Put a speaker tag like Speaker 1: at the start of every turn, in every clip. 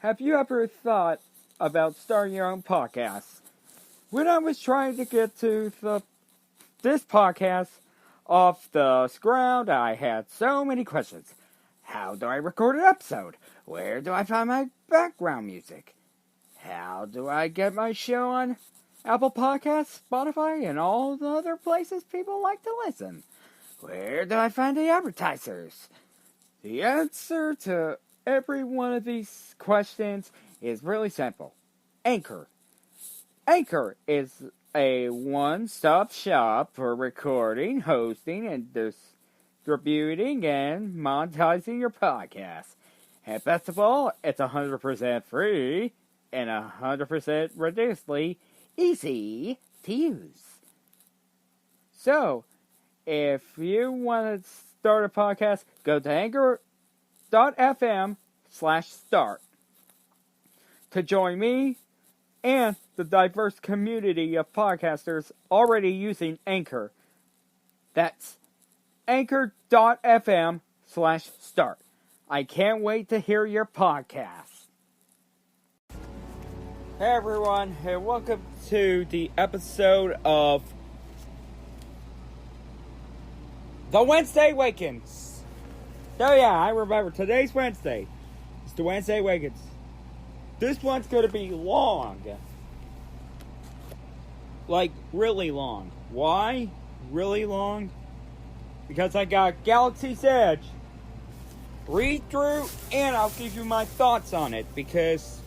Speaker 1: Have you ever thought about starting your own podcast? When I was trying to get to this podcast off the ground, I had so many questions. How do I record an episode? Where do I find my background music? How do I get my show on Apple Podcasts, Spotify, and all the other places people like to listen? Where do I find the advertisers? The answer to every one of these questions is really simple. Anchor. Anchor is a one-stop shop for recording, hosting, and distributing and monetizing your podcast. And best of all, it's 100% free and 100% ridiculously easy to use. So, if you want to start a podcast, go to anchor.fm/start to join me and the diverse community of podcasters already using Anchor. That's anchor.fm/start. I can't wait to hear your podcast. Hey everyone, and welcome to the episode of The Wednesday Awakens. Oh yeah, I remember, today's Wednesday. It's the Wednesday Awakens. This one's going to be long. Like, really long. Why? Really long? Because I got Galaxy's Edge. Read through, and I'll give you my thoughts on it. Because,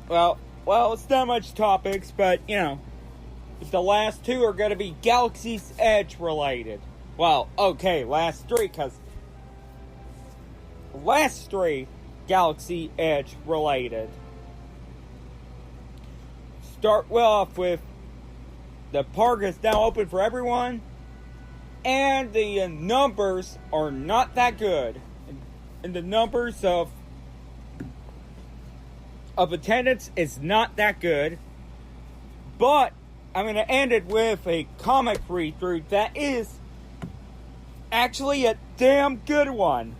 Speaker 1: well, it's not much topics, but, you know, the last two are going to be Galaxy's Edge related. Well, okay, last three, because last three Galaxy Edge related. Start well off with the park is now open for everyone, and the numbers are not that good. And the numbers of attendance is not that good. But I'm going to end it with a comic read-through that is actually a damn good one.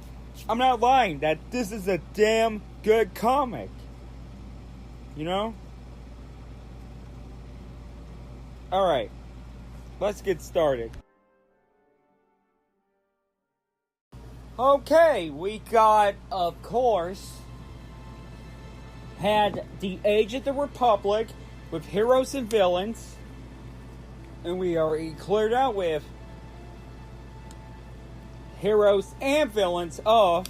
Speaker 1: I'm not lying, that this is a damn good comic. You know? Alright, let's get started. Okay, we got, of course, had the Age of the Republic with heroes and villains. And we already cleared out with heroes and villains of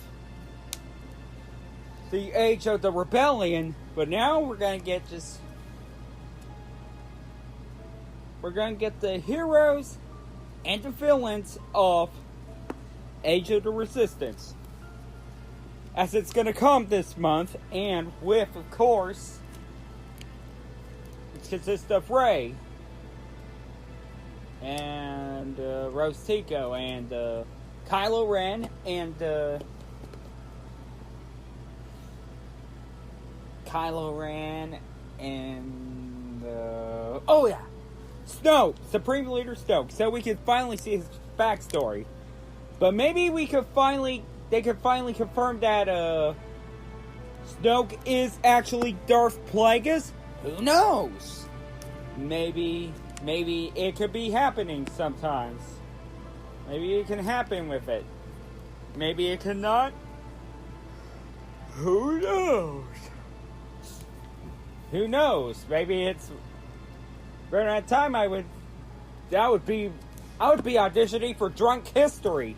Speaker 1: the Age of the Rebellion. But now we're going to get the heroes and the villains of Age of the Resistance, as it's going to come this month, and with, of course, it consists of Rey and Rose Tico and Kylo Ren and oh yeah, Snoke, Supreme Leader Snoke. So we could finally see his backstory. But maybe they could finally confirm that Snoke is actually Darth Plagueis. Who knows? Maybe it could be happening sometimes. Maybe it can happen with it. Maybe it cannot. Who knows? Who knows? Maybe it's during that time I would be auditioning for Drunk History.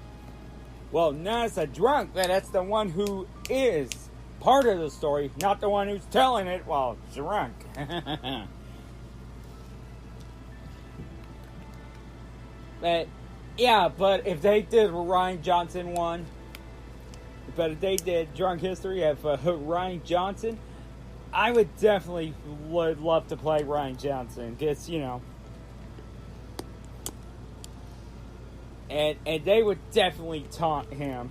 Speaker 1: Well, not as a drunk, but that's the one who is part of the story, not the one who's telling it while drunk. But if they did Ryan Johnson one, if they did Drunk History of Ryan Johnson, I would definitely love to play Ryan Johnson, because, you know, and they would definitely taunt him.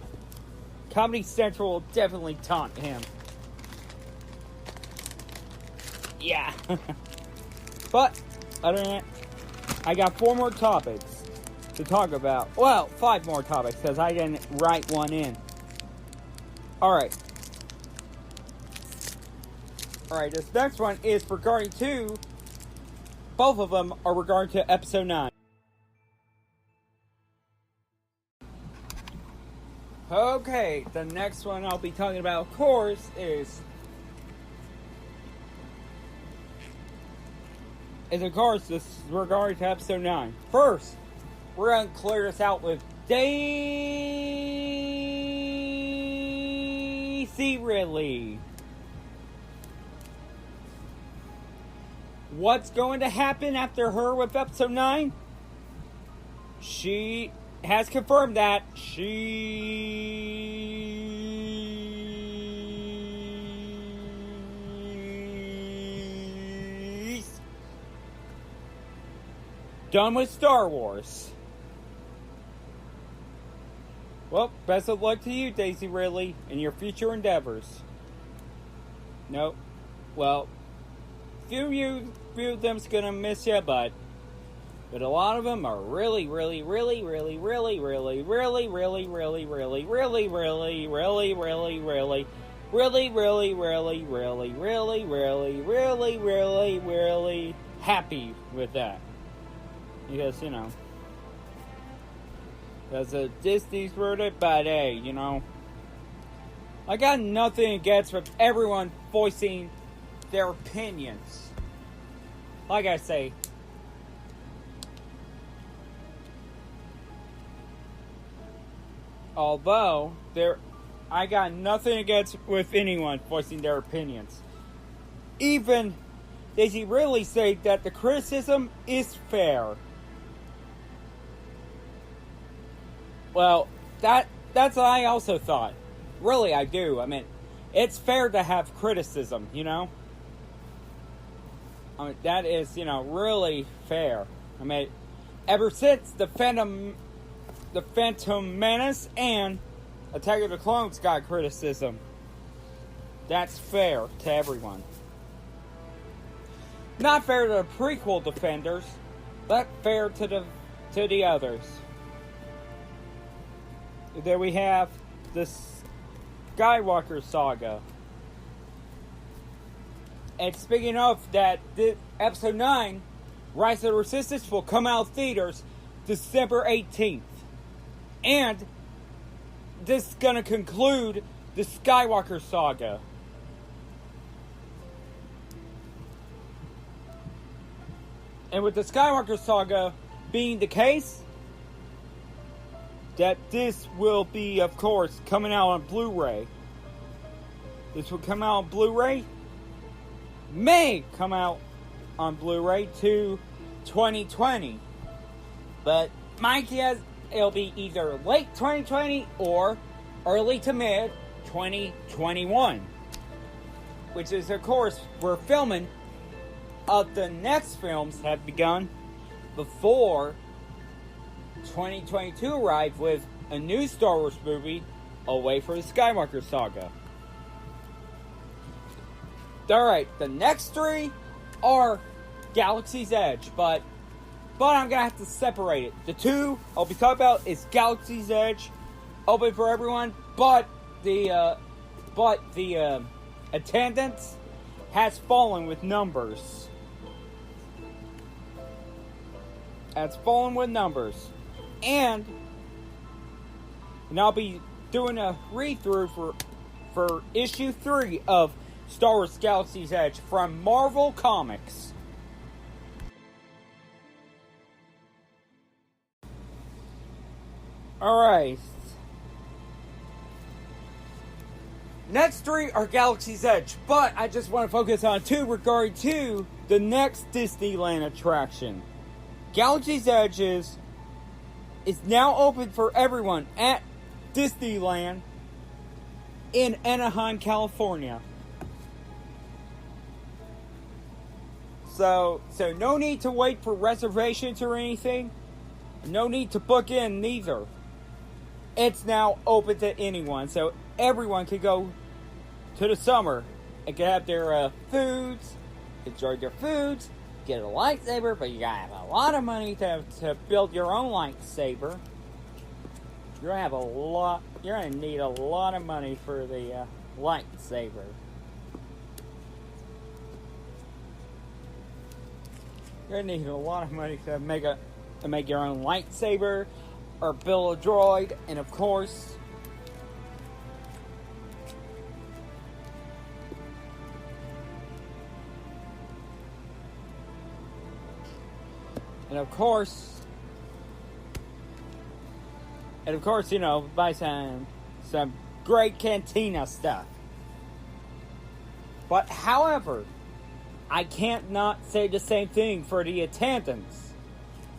Speaker 1: Comedy Central will definitely taunt him. Yeah. But, other than that, I got 4 more topics to talk about. Well, 5 more topics, because I didn't write one in. Alright. Alright, this next one is regarding to... Both of them are regarding to Episode 9. Okay, the next one I'll be talking about, of course, is of course, this is regarding to Episode 9. First, we're going to clear this out with Daisy Ridley. What's going to happen after her with Episode 9? She has confirmed that she's done with Star Wars. Well, best of luck to you, Daisy Ridley, in your future endeavors. Nope. Well, few of them's gonna miss you, but a lot of them are really happy with that. Because, you know, because Disney's wrote it, but hey, you know, I got nothing against with everyone voicing their opinions. Like I say, although I got nothing against with anyone voicing their opinions. Even Daisy Ridley said that the criticism is fair. Well, that's what I also thought. Really, I do. I mean, it's fair to have criticism, you know? I mean, that is, you know, really fair. I mean, ever since the Phantom Menace and Attack of the Clones got criticism, that's fair to everyone. Not fair to the prequel defenders, but fair to the others. There we have the Skywalker saga. And speaking of that, Episode 9, Rise of the Resistance, will come out of theaters December 18th. And this is going to conclude the Skywalker saga. And with the Skywalker saga being the case, that this will be, of course, coming out on Blu-ray. This will come out on Blu-ray. May come out on Blu-ray to 2020. But my guess, it'll be either late 2020 or early to mid 2021. Which is, of course, we're filming of the next films have begun before 2022 arrived with a new Star Wars movie, Away from the Skywalker saga. Alright, the next three are Galaxy's Edge, but I'm gonna have to separate it. The two I'll be talking about is Galaxy's Edge, open for everyone, but the attendance has fallen with numbers. And I'll be doing a read-through for issue 3 of Star Wars Galaxy's Edge from Marvel Comics. Alright. Next 3 are Galaxy's Edge, but I just want to focus on 2 regarding to the next Disneyland attraction. Galaxy's Edge is now open for everyone at Disneyland in Anaheim, California. So no need to wait for reservations or anything. No need to book in neither. It's now open to anyone, so everyone can go to the summer and can have their foods, enjoy their foods, get a lightsaber, but you gotta have a lot of money to build your own lightsaber. you're gonna have a lot. You're gonna need a lot of money for the lightsaber. You're gonna need a lot of money to make your own lightsaber, or build a droid, and of course, you know, buy some great cantina stuff. But however, I can't not say the same thing for the attendance,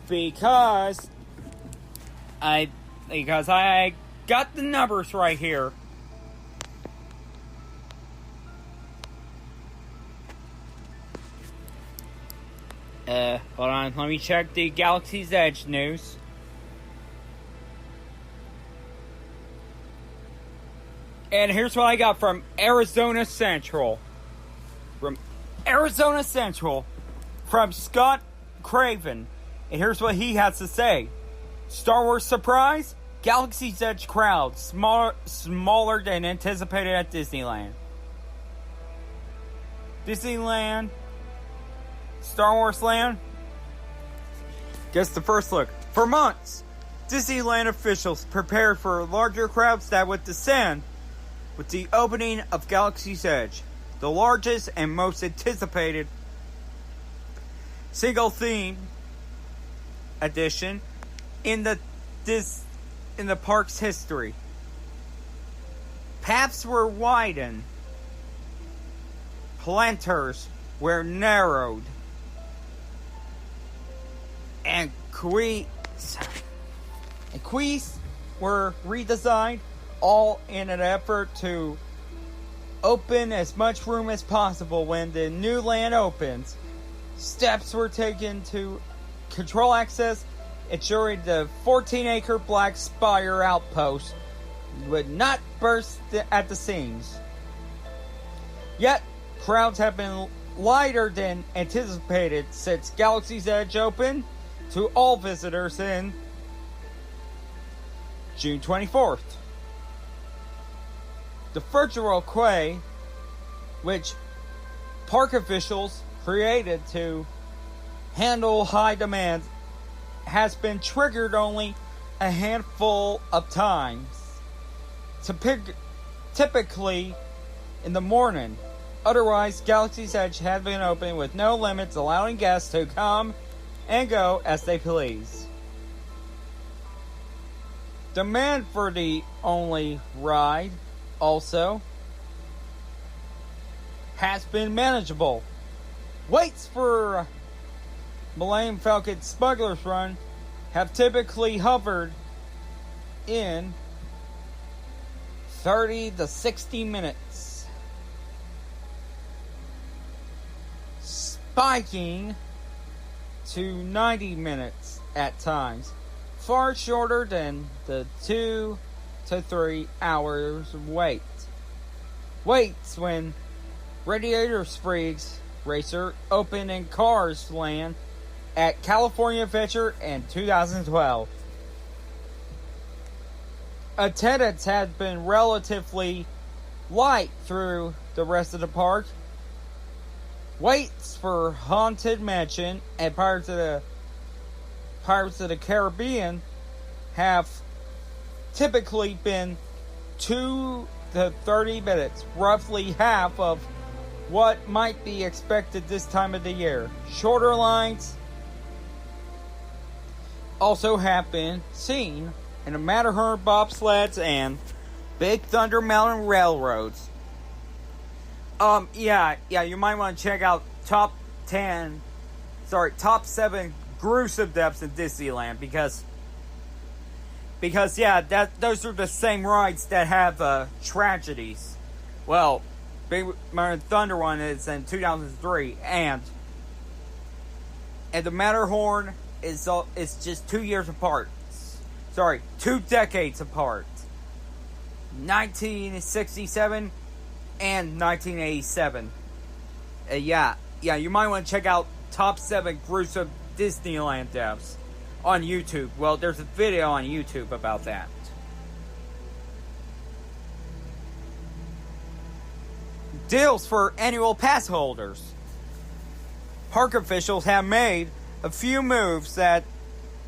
Speaker 1: because I got the numbers right here. Hold on, let me check the Galaxy's Edge news. And here's what I got from Arizona Central. From Scott Craven. And here's what he has to say. Star Wars surprise? Galaxy's Edge crowd smaller than anticipated at Disneyland. Star Wars Land. Guess the first look. For months, Disneyland officials prepared for larger crowds that would descend with the opening of Galaxy's Edge, the largest and most anticipated single theme addition in the park's history. Paths were widened, planters were narrowed, and quays were redesigned, all in an effort to open as much room as possible when the new land opens. Steps were taken to control access, ensuring the 14-acre Black Spire outpost would not burst at the seams. Yet, crowds have been lighter than anticipated since Galaxy's Edge opened to all visitors in June 24th. The virtual quay, which park officials created to handle high demand, has been triggered only a handful of times. Typically in the morning. Otherwise, Galaxy's Edge had been open with no limits, allowing guests to come and go as they please. Demand for the only ride also has been manageable. Waits for Millennium Falcon Smuggler's Run have typically hovered in 30 to 60 minutes, spiking to 90 minutes at times, far shorter than the 2 to 3 hours wait. Waits when Radiator Springs Racer opened in Cars Land at California Adventure in 2012. Attendance had been relatively light through the rest of the park. Waits for Haunted Mansion and Pirates of the Caribbean have typically been 2 to 30 minutes, roughly half of what might be expected this time of the year. Shorter lines also have been seen in the Matterhorn bobsleds and Big Thunder Mountain railroads. You might want to check out top 7 gruesome deaths in Disneyland because those are the same rides that have tragedies. Well, Big Mountain Thunder one is in 2003, and the Matterhorn is just 2 years apart. 2 decades apart. 1967 and 1987. You might want to check out top 7 gruesome Disneyland deaths on YouTube. Well, there's a video on YouTube about that. deals for annual pass holders. Park officials have made a few moves that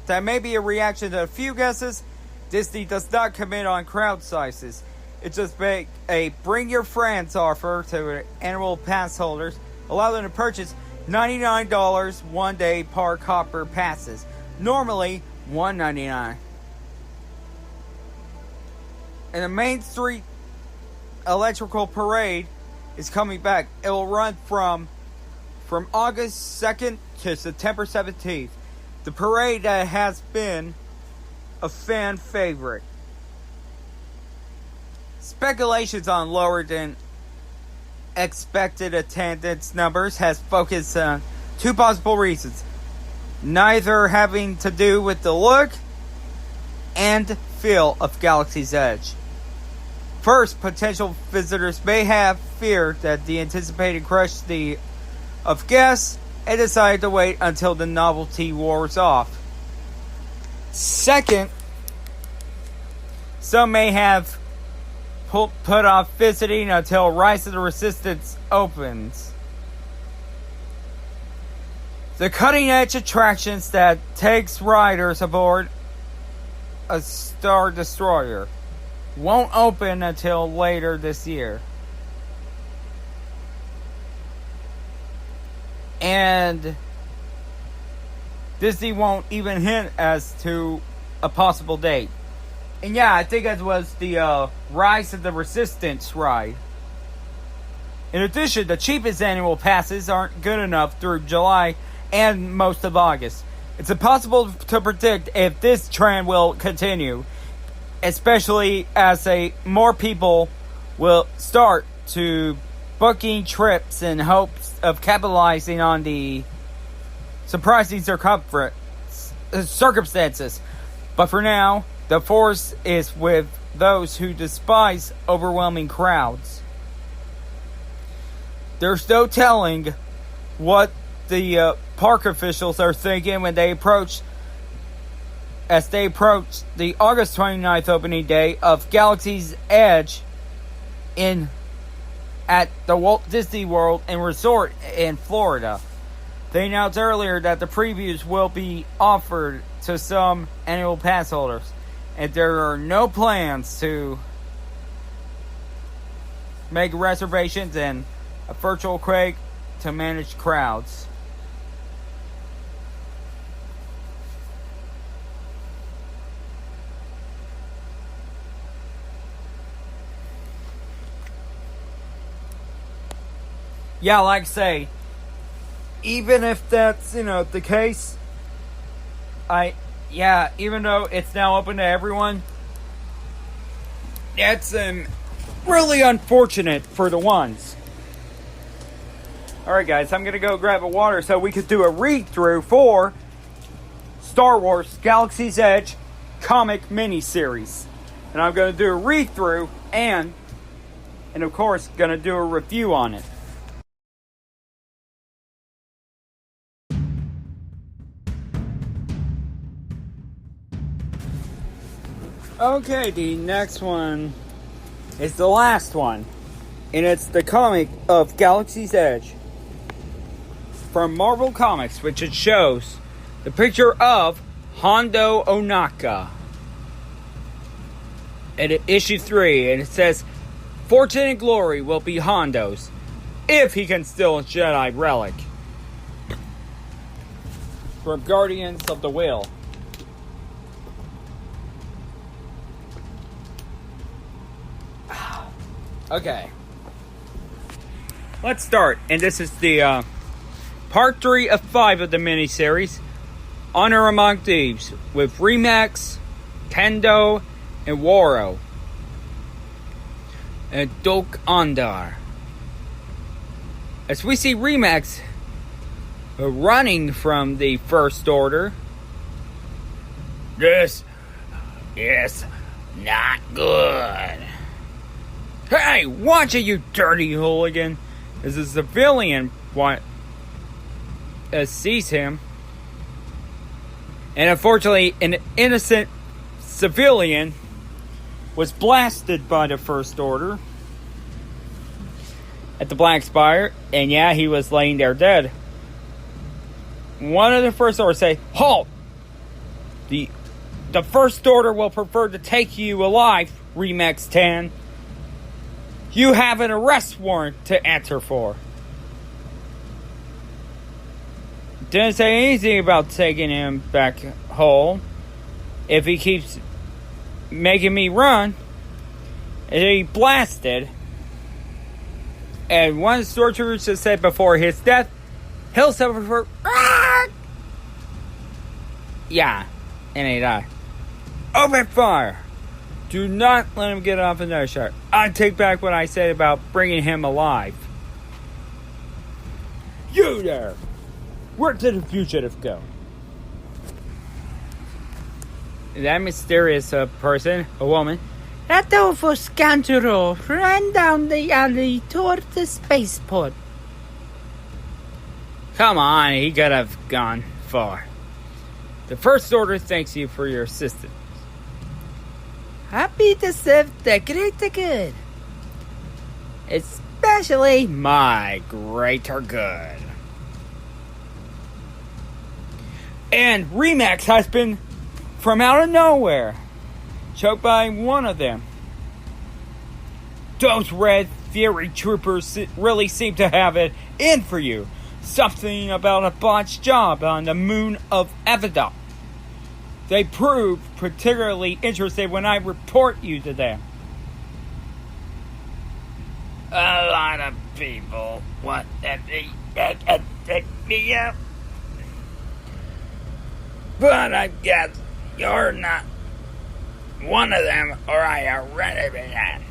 Speaker 1: may be a reaction to a few guesses. Disney does not commit on crowd sizes. It just make a bring your friends offer to annual pass holders, allow them to purchase $99 one-day park hopper passes, normally $199. And the Main Street Electrical Parade is coming back. It will run from August 2nd to September 17th. The parade that has been a fan favorite. Speculations on lower than expected attendance numbers has focused on two possible reasons, neither having to do with the look and feel of Galaxy's Edge. First, potential visitors may have feared that the anticipated crush of guests and decided to wait until the novelty wears off. Second, some may have put off visiting until Rise of the Resistance opens. The cutting-edge attractions that takes riders aboard a Star Destroyer won't open until later this year. And Disney won't even hint as to a possible date. And yeah, I think it was the Rise of the Resistance ride. In addition, the cheapest annual passes aren't good enough through July and most of August. It's impossible to predict if this trend will continue, especially as more people will start to booking trips in hopes of capitalizing on the surprising circumstances. But for now, the force is with those who despise overwhelming crowds. There's no telling what the park officials are thinking when they approach the August 29th opening day of Galaxy's Edge at the Walt Disney World and Resort in Florida. They announced earlier that the previews will be offered to some annual pass holders, and there are no plans to make reservations and a virtual quake to manage crowds. Yeah, like I say, even if that's, the case, even though it's now open to everyone, that's really unfortunate for the ones. Alright guys, I'm going to go grab a water so we could do a read-through for Star Wars Galaxy's Edge comic miniseries. And I'm going to do a read-through and of course, going to do a review on it. Okay, the next one is the last one, and it's the comic of Galaxy's Edge from Marvel Comics, which it shows the picture of Hondo Ohnaka at issue 3, and it says, "Fortune and glory will be Hondo's if he can steal a Jedi relic." From Guardians of the Will. Okay, let's start. And this is the part 3 of 5 of the miniseries, Honor Among Thieves, with Remax, Kendo, and Waro, and Dok Ondar. As we see Remax running from the First Order. This is not good. Hey, watch it, you dirty hooligan! As a civilian sees him. And unfortunately, an innocent civilian was blasted by the First Order. at the Black Spire, and yeah, he was laying there dead. One of the First Order say, "Halt! The First Order will prefer to take you alive, Remix 10. You have an arrest warrant to answer for." Didn't say anything about taking him back home. If he keeps making me run, and he blasted. And one of the stormtroopers just said before his death, he'll suffer for... Yeah, and he died. Open fire! Do not let him get off another shot. I take back what I said about bringing him alive. You there! Where did the fugitive go? That mysterious person, a woman, that awful scoundrel ran down the alley toward the spaceport. Come on, he could have gone far. The First Order thanks you for your assistance. Happy to serve the greater good. Especially my greater good. And Remax has been, from out of nowhere, choked by one of them. Those Red Fury troopers really seem to have it in for you. Something about a botched job on the moon of Avedon. They proved particularly interested when I report you to them. A lot of people want to take me up. But I guess you're not one of them, or I already began.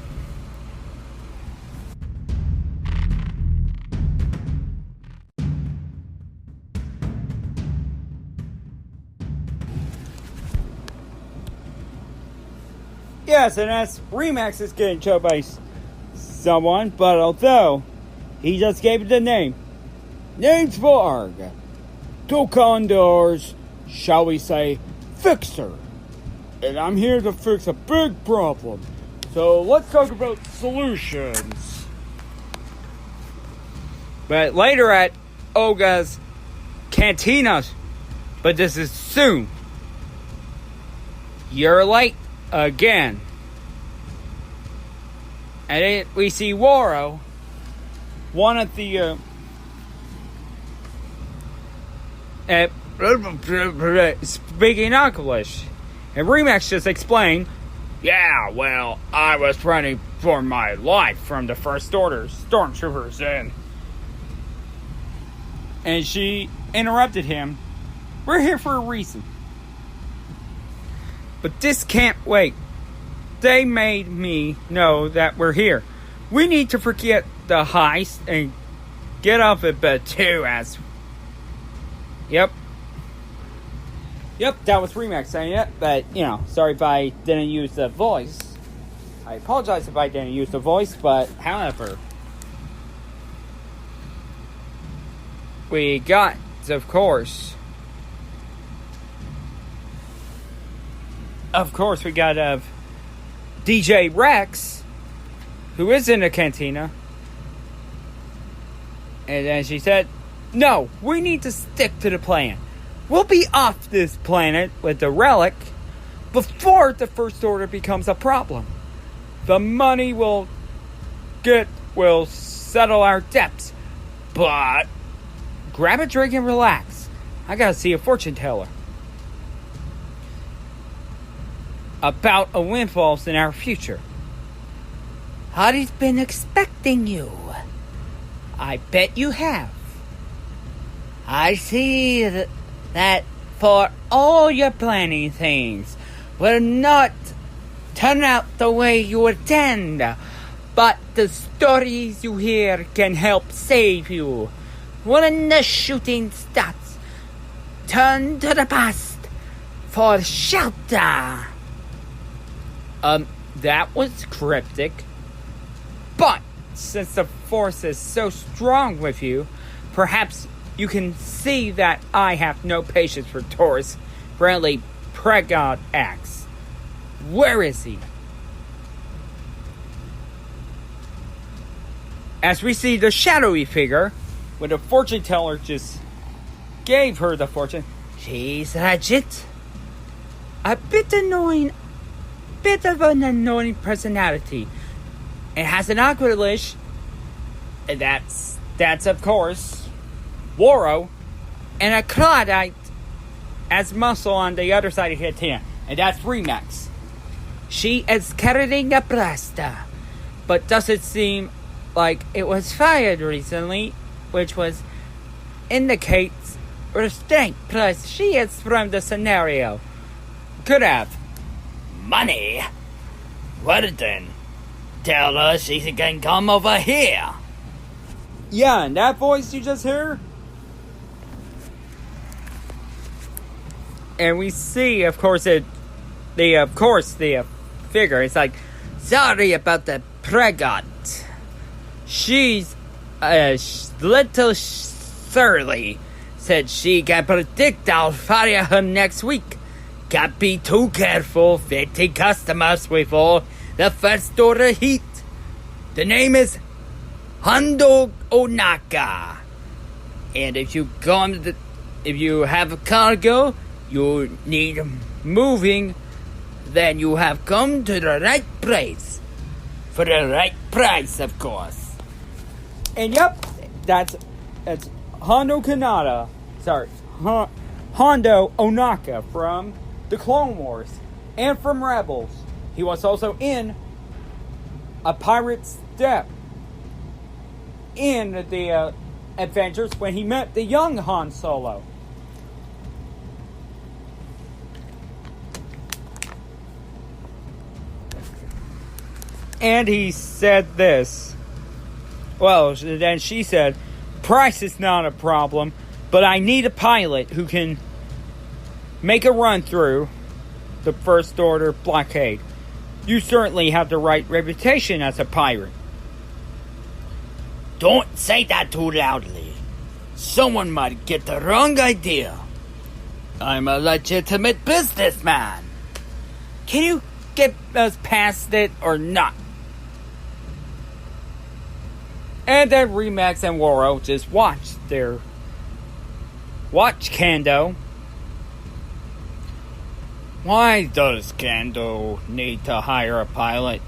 Speaker 1: Yes, and as Remax is getting choked by someone, but although he just gave it the name, name's Varg. Two condors, shall we say, fixer. And I'm here to fix a big problem. So let's talk about solutions. But later at Olga's Cantina, but this is soon. You're late again. And then we see Waro, one of the speaking English. And Remax just explained, yeah, well, I was running for my life from the First Order stormtroopers and she interrupted him. We're here for a reason. But this can't wait. They made me know that we're here. We need to forget the heist and get off it, but too as... Yep, that was Remax saying it, but, sorry if I didn't use the voice. I apologize if I didn't use the voice, but, however, we got, of course, we got DJ Rex, who is in the cantina, and then she said, no, we need to stick to the plan. We'll be off this planet with the relic before the First Order becomes a problem. The money will settle our debts. But grab a drink and relax. I gotta see a fortune teller about a windfall in our future. Hottie's been expecting you. I bet you have. I see that for all your planning things will not turn out the way you intend, but the stories you hear can help save you. When the shooting starts, turn to the past for shelter. That was cryptic, but since the Force is so strong with you, perhaps you can see that I have no patience for Taurus' friendly pregod acts. Where is he? as we see the shadowy figure, when the fortune teller just gave her the fortune. She's legit. A bit annoying, bit of an annoying personality. It has an awkward leash, and that's of course Waro, and a Claudite as muscle on the other side of his hand, and that's Remax. She is carrying a blaster, but doesn't seem like it was fired recently, which indicates restraint. Plus, she is from the scenario. Could have.
Speaker 2: Money? Well then, tell her she can come over here.
Speaker 1: Yeah, and that voice you just heard? And we see, of course, the figure. It's like, sorry about the pregnant. She's a little surly. Said she can predict I'll fire him next week. Can't be too careful fitting customers with all the first order heat. The name is Hondo Ohnaka. And if you have a cargo you need moving, then you have come to the right place. For the right price, of course. And yep, that's Hondo Kanata. Hondo Ohnaka from the Clone Wars and from Rebels. He was also in A Pirate's Step in the Adventures when he met the young Han Solo. And he said this. Well, then she said, price is not a problem, but I need a pilot who can make a run through the First Order blockade. You certainly have the right reputation as a pirate.
Speaker 2: Don't say that too loudly. Someone might get the wrong idea. I'm a legitimate businessman.
Speaker 1: Can you get us past it or not? And then Remax and Waro just watch Kando. Why does Kando need to hire a pilot?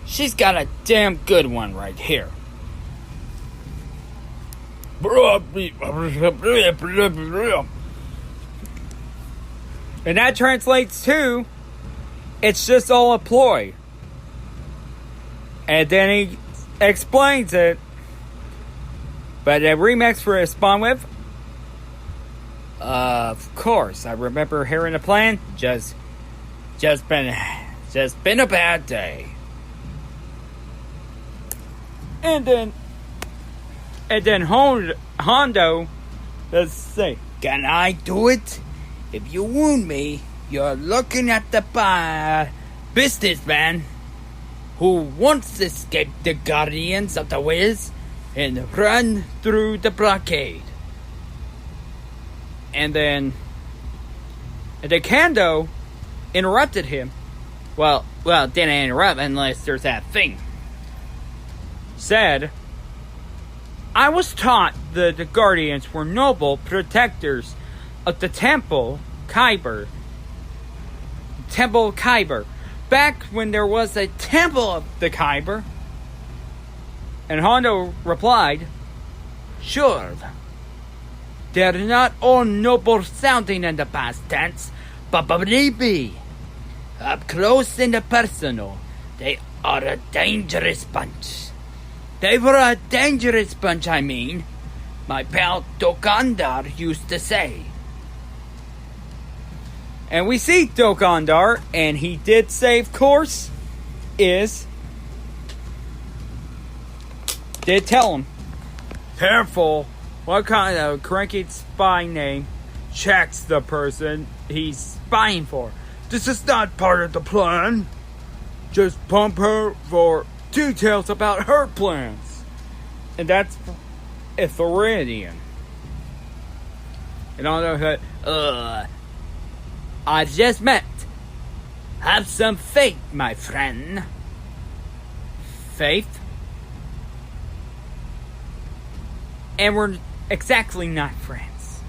Speaker 1: She's got a damn good one right here. And that translates to, it's just all a ploy. And then he explains it. But Remax for respond with, of course, I remember hearing the plan. Just been a bad day. And then Hondo does say,
Speaker 2: can I do it? If you wound me, you're looking at the businessman who once escaped the Guardians of the Wiz and run through the blockade.
Speaker 1: And then Kando interrupted him. Well, didn't interrupt unless there's that thing. Said, I was taught that the Guardians were noble protectors of the Temple Kyber. Back when there was a Temple of the Kyber. And Hondo replied, sure. They're not all noble sounding in the past tense, but believe me, up close and personal, they are a dangerous bunch. They were a dangerous bunch, I mean. My pal Dokandar used to say. And we see Dokandar, and he did say, of course, did tell him, careful, what kind of cranky spy name checks the person he's spying for. This is not part of the plan. Just pump her for details about her plans. And that's Ithoridian. And Hondo said, I just met. Have some faith, my friend. Faith? And we're exactly not friends.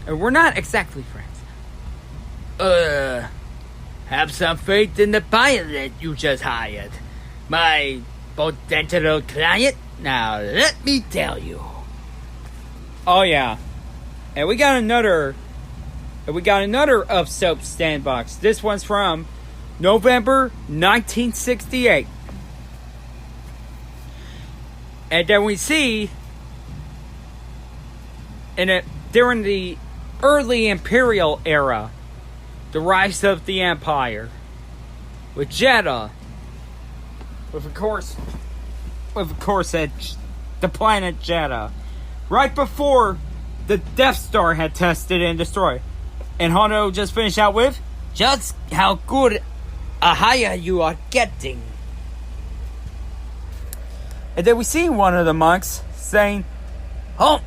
Speaker 1: We're not exactly friends.
Speaker 2: Have some faith in the pilot you just hired. My potential client. Now let me tell you.
Speaker 1: Oh yeah. And we got another of Soap Sandbox. This one's from November 1968. And then we see during the early Imperial era, the rise of the Empire, with Jeddah, with of course the planet Jeddah, right before the Death Star had tested and destroyed. And Hondo just finished out with,
Speaker 2: just how good a hire you are getting.
Speaker 1: And then we see one of the monks saying,
Speaker 2: "Oh,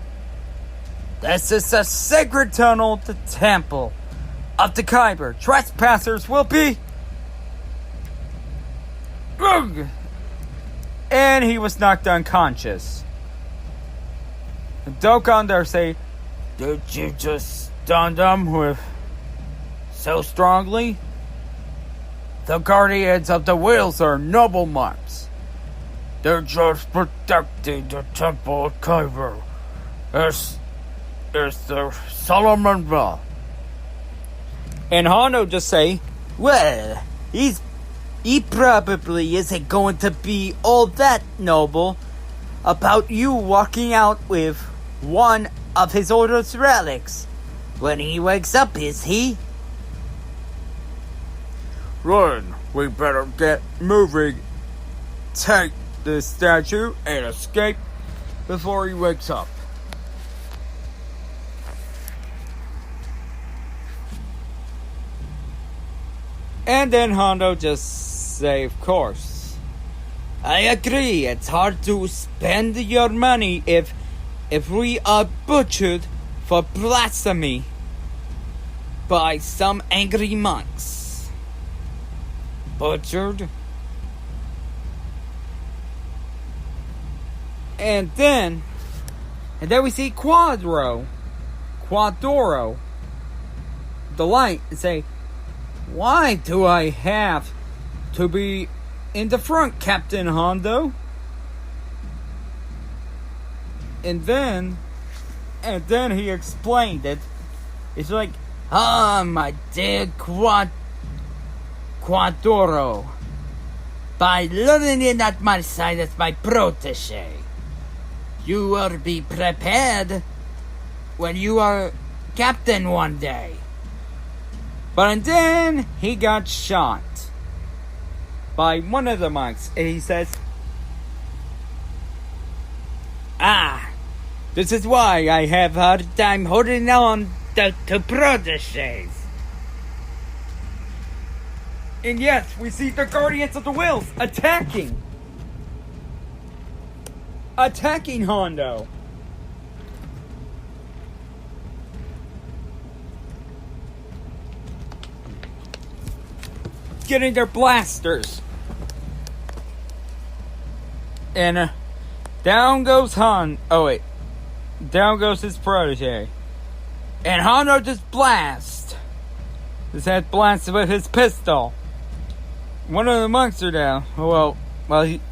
Speaker 2: this is a sacred tunnel, the temple
Speaker 1: of the Kyber. Trespassers will be..." And he was knocked unconscious. And Dokondar say,
Speaker 2: "Did you just stun them with so strongly?
Speaker 1: The guardians of the wheels are noble monks.
Speaker 2: They're just protecting the temple of Kyber. It's the Solomon Law."
Speaker 1: And Hondo just say,
Speaker 2: "Well, he probably isn't going to be all that noble about you walking out with one of his order's relics when he wakes up, is he?"
Speaker 1: "Run, we better get moving. Take the statue and escape before he wakes up." And then Hondo just say, of course,
Speaker 2: "I agree, it's hard to spend your money if we are butchered for blasphemy by some angry monks."
Speaker 1: Butchered? And then we see Quadoro, the light, and say, "Why do I have to be in the front, Captain Hondo?" And then he explained it. It's like,
Speaker 2: my dear Quadoro, by learning at my side as my protege, you will be prepared when you are captain one day.
Speaker 1: But then he got shot by one of the monks, and he says,
Speaker 2: this is why I have a hard time holding on to proteges."
Speaker 1: And yes, we see the Guardians of the Wheels attacking Hondo. Getting their blasters. And down goes down goes his protege. And Hondo just blasts. His head blasted with his pistol. One of the monks are down.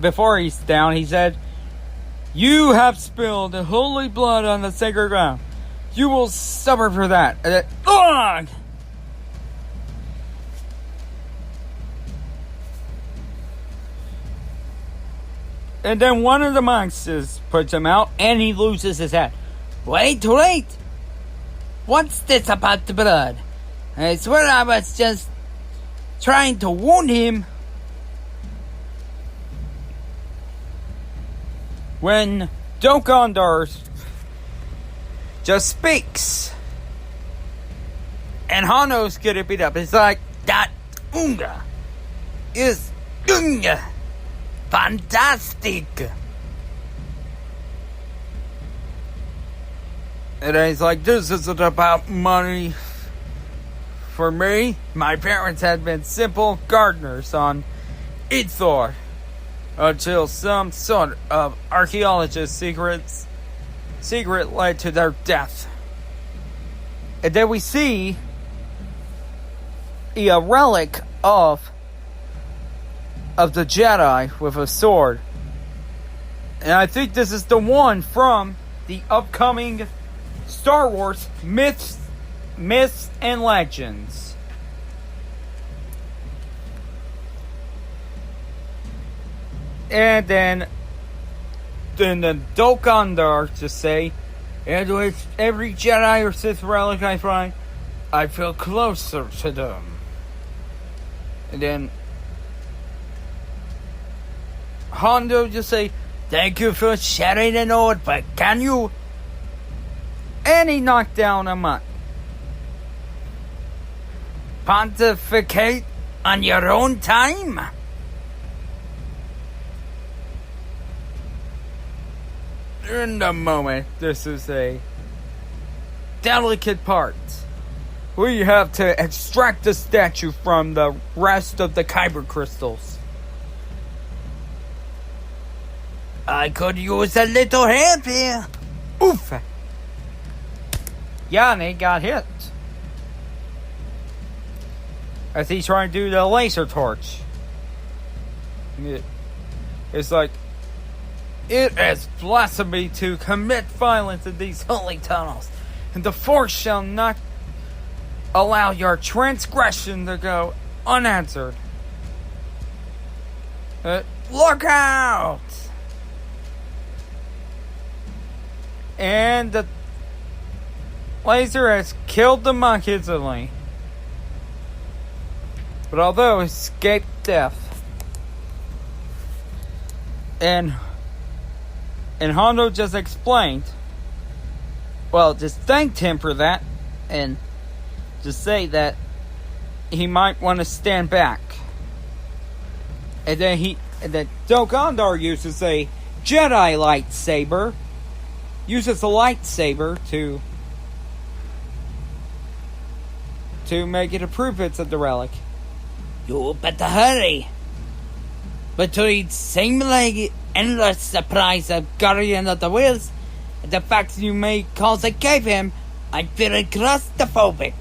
Speaker 1: Before he's down, he said, "You have spilled the holy blood on the sacred ground. You will suffer for that." And then, ugh! And then one of the monks just puts him out, and he loses his head.
Speaker 2: Wait! What's this about the blood? I swear I was just trying to wound him.
Speaker 1: When Dokondar just speaks, and Hondo's getting beat up, it's like,
Speaker 2: "That Unga is fantastic."
Speaker 1: And he's like, "This isn't about money for me. My parents had been simple gardeners on Ithor until some sort of archaeologist secrets secret led to their death. And then we see a relic of the Jedi with a sword. And I think this is the one from the upcoming Star Wars Myths and Legends. And then the Dokandar to say, and with every Jedi or Sith relic I find, I feel closer to them. And then Hondo just say, thank you for sharing an oath, but can you? And he knocked down a monk. Pontificate on your own time? In the moment, this is a delicate part. We have to extract the statue from the rest of the kyber crystals. I could use a little help here. Oof! Yanni got hit as he's trying to do the laser torch. It's like, it is blasphemy to commit violence in these holy tunnels, and the Force shall not allow your transgression to go unanswered. Look out! And the laser has killed the monk instantly. But although he escaped death, and Hondo just explained, well, just thanked him for that, and just say that he might want to stand back. And then Dokandar uses a Jedi lightsaber, uses a lightsaber to make it a proof of the relic.
Speaker 2: You better hurry. But to the seemingly endless surprise of Guardian of the Wills, and the fact you may cause a gave him, I'm feeling claustrophobic.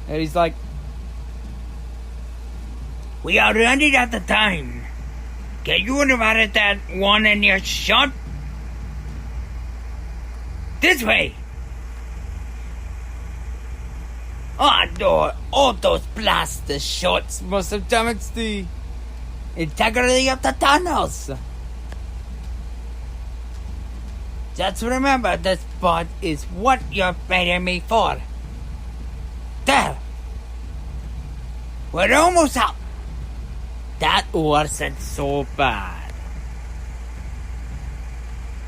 Speaker 1: And he's like,
Speaker 2: we are running out of time. Can you invite that one in your shot? This way. Oh no, all those blaster shots must have damaged the integrity of the tunnels. Just remember, this spot is what you're paying me for. There. We're almost up. That wasn't so bad.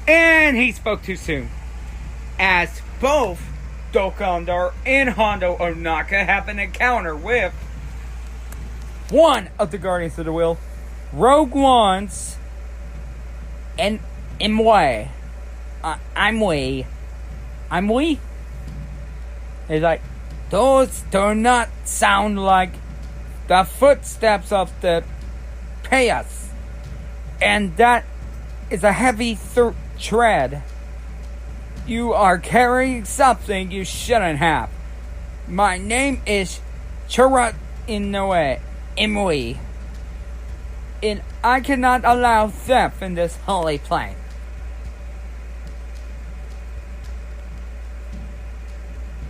Speaker 1: and he spoke too soon, as both Dokandar and Hondo Ohnaka have an encounter with one of the Guardians of the Will, Rogue One's
Speaker 2: And Imwe. Imwe.
Speaker 1: It's like, those do not sound like the footsteps of the Payas. And that is a heavy tread. You are carrying something you shouldn't have. My name is Chura Inoue Imwe. And I cannot allow theft in this holy plane.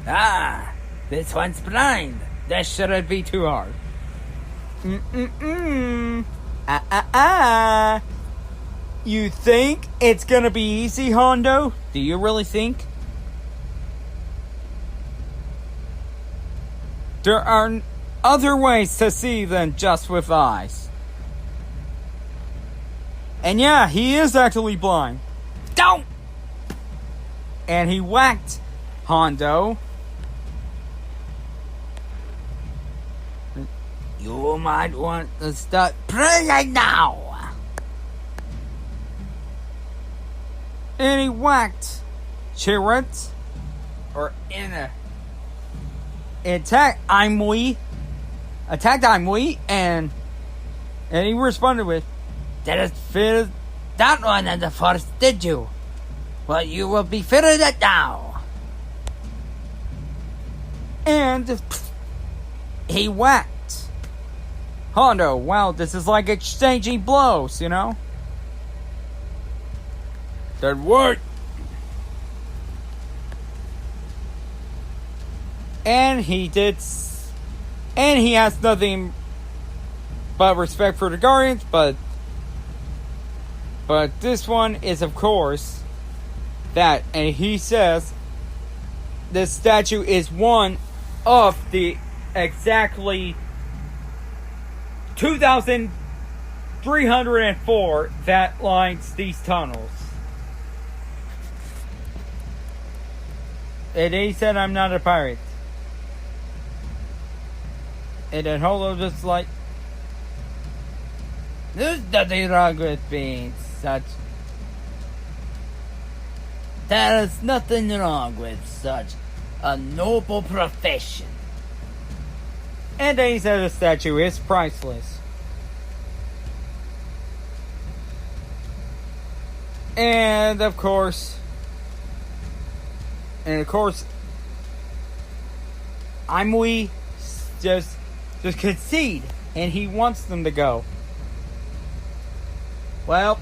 Speaker 2: Ah, this one's blind.
Speaker 1: That shouldn't be too hard. You think it's gonna be easy, Hondo? Do you really think? There are other ways to see than just with eyes. And yeah, he is actually blind.
Speaker 2: Don't!
Speaker 1: And he whacked Hondo.
Speaker 2: You might want to start praying now.
Speaker 1: And he whacked Chirrut, or attacked Imwe, and he responded with,
Speaker 2: That is that one in the forest, did you? Well, you will be fitted it now.
Speaker 1: And he whacked Hondo. Wow, this is like exchanging blows, you know?
Speaker 2: That worked.
Speaker 1: And he has nothing but respect for the Guardians, but this one is, of course, that, and he says this statue is one of the exactly 2,304 that lines these tunnels. And he said, I'm not a pirate. And then Hondo just like,
Speaker 2: There's nothing wrong with being such. There is nothing wrong with such a noble profession.
Speaker 1: and then he said the statue is priceless. And of course, Imui just concede, and he wants them to go. Well,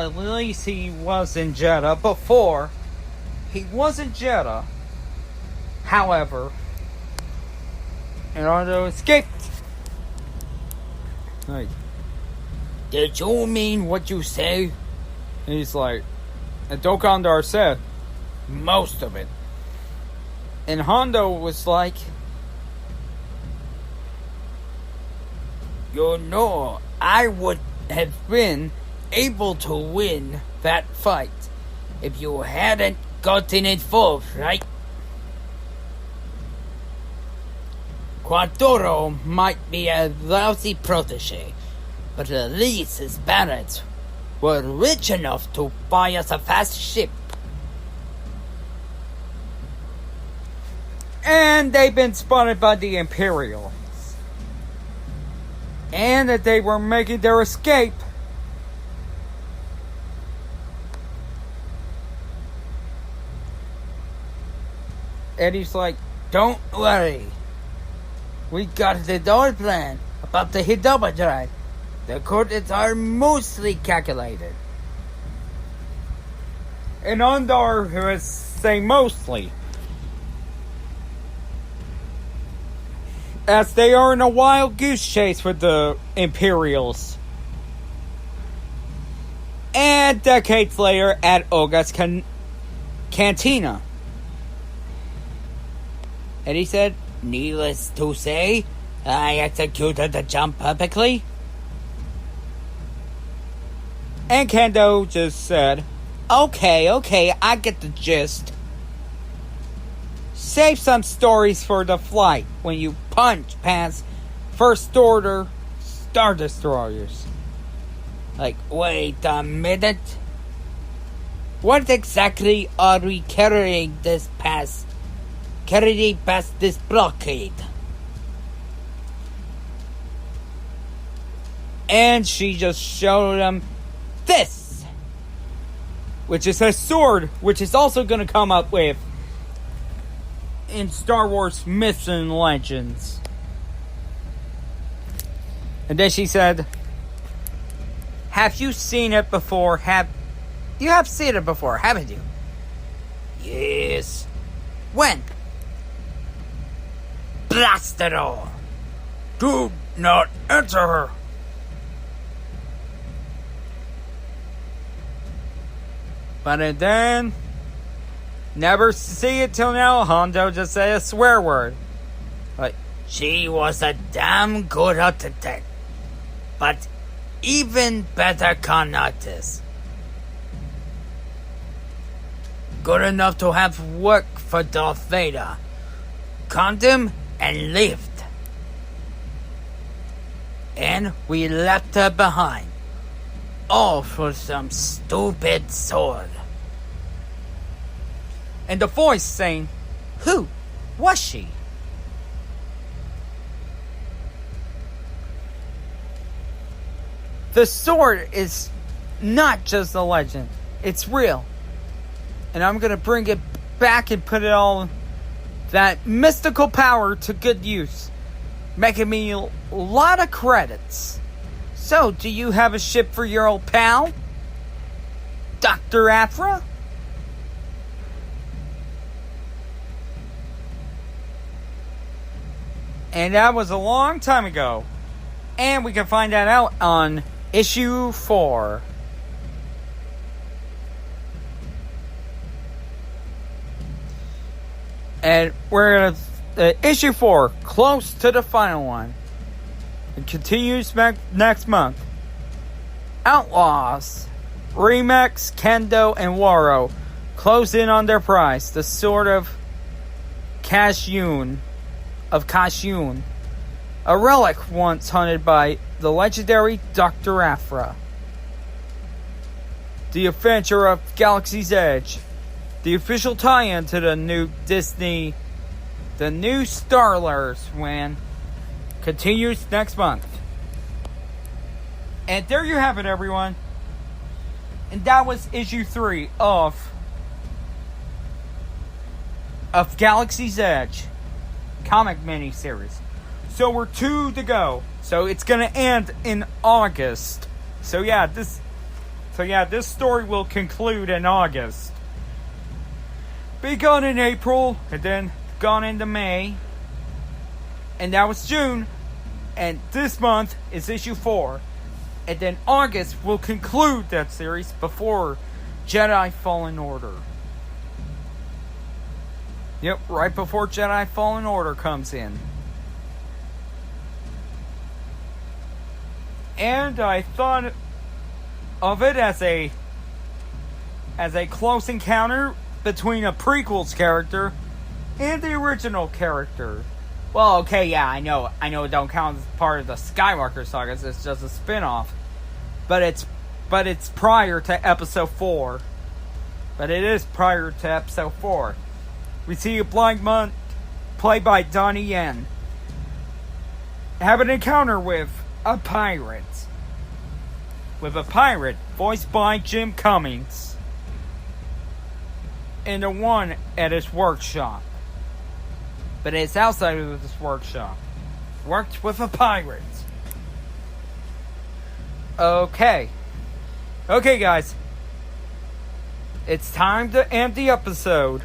Speaker 1: at least he was in Jeddah before. He was in Jeddah, however, and Hondo escaped. Like,
Speaker 2: Did you mean what you say?
Speaker 1: and he's like, and Dokandar said,
Speaker 2: Most of it.
Speaker 1: and Hondo was like,
Speaker 2: You know, I would have been able to win that fight if you hadn't gotten involved, right? Quadoro might be a lousy protege, but at least his parents were rich enough to buy us a fast ship.
Speaker 1: and they've been spotted by the Imperials, and that they were making their escape. And he's like,
Speaker 2: Don't worry. We got the door plan about the Hidaba drive. The coordinates are mostly calculated.
Speaker 1: and Ondar was saying mostly, as they are in a wild goose chase with the Imperials. And decades later at Oga's cantina.
Speaker 2: And he said, Needless to say, I executed the jump perfectly.
Speaker 1: And Kendo just said, Okay, I get the gist. Save some stories for the flight when you punch past First Order Star Destroyers.
Speaker 2: Like, wait a minute.
Speaker 1: What exactly are we carrying past this blockade? And she just showed him this, which is a sword, which is also going to come up with in Star Wars Myths and Legends. And then she said, Have you seen it before? You have seen it before, haven't you?
Speaker 2: Yes.
Speaker 1: When?
Speaker 2: Blast it all. Do not enter her.
Speaker 1: But then, never see it till now, Hondo just say a swear word. Like,
Speaker 2: She was a damn good architect. But even better con artist. Good enough to have worked for Darth Vader. Conned him and lived. And we left her behind. All for some stupid sword.
Speaker 1: and the voice saying, Who was she? The sword is
Speaker 2: not just a legend. It's real. And I'm going to bring it back and put it all, that mystical power, to good use, making me a lot of credits. So, do you have a ship for your old pal, Dr. Aphra?
Speaker 1: And that was a long time ago. And we can find that out on issue 4. And we're at issue 4, close to the final one. It continues next month. Outlaws, Remix, Kendo, and Waro close in on their prize. The Sword of Kashyun. A relic once hunted by the legendary Dr. Aphra. The Adventure of Galaxy's Edge. The official tie-in to the new Disney, the new Starlers win, continues next month. And there you have it, everyone. And that was issue 3 of Galaxy's Edge comic miniseries. So we're 2 to go. So it's gonna end in August. So yeah, this story will conclude in August. Be gone in April, and then gone into May. And that was June. And this month is issue 4. And then August will conclude that series before Jedi Fallen Order. Yep, right before Jedi Fallen Order comes in. And I thought of it as a close encounter between a prequel's character and the original character. Well, okay, yeah, I know it don't count as part of the Skywalker sagas, it's just a spin-off. But it's prior to episode 4. But it is prior to episode 4. We see a blind monk, played by Donnie Yen, have an encounter with a pirate. Voiced by Jim Cummings. And the one at his workshop. But it's outside of his workshop. Worked with a pirate. Okay, guys. It's time to end the episode.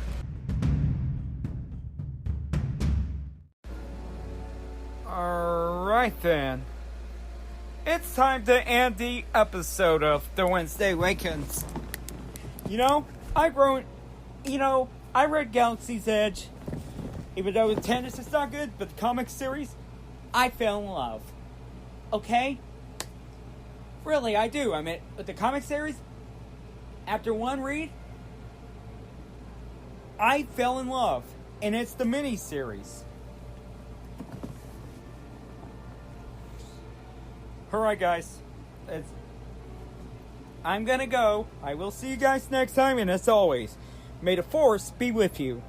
Speaker 1: Alright then. It's time to end the episode of the Wednesday Awakens. I read Galaxy's Edge. Even though the tennis is not good, but the comic series, I fell in love. Okay? Really, I do. I mean, with the comic series, after one read, I fell in love. And it's the mini-series. Alright, guys. I'm gonna go. I will see you guys next time, and as always, may the Force be with you.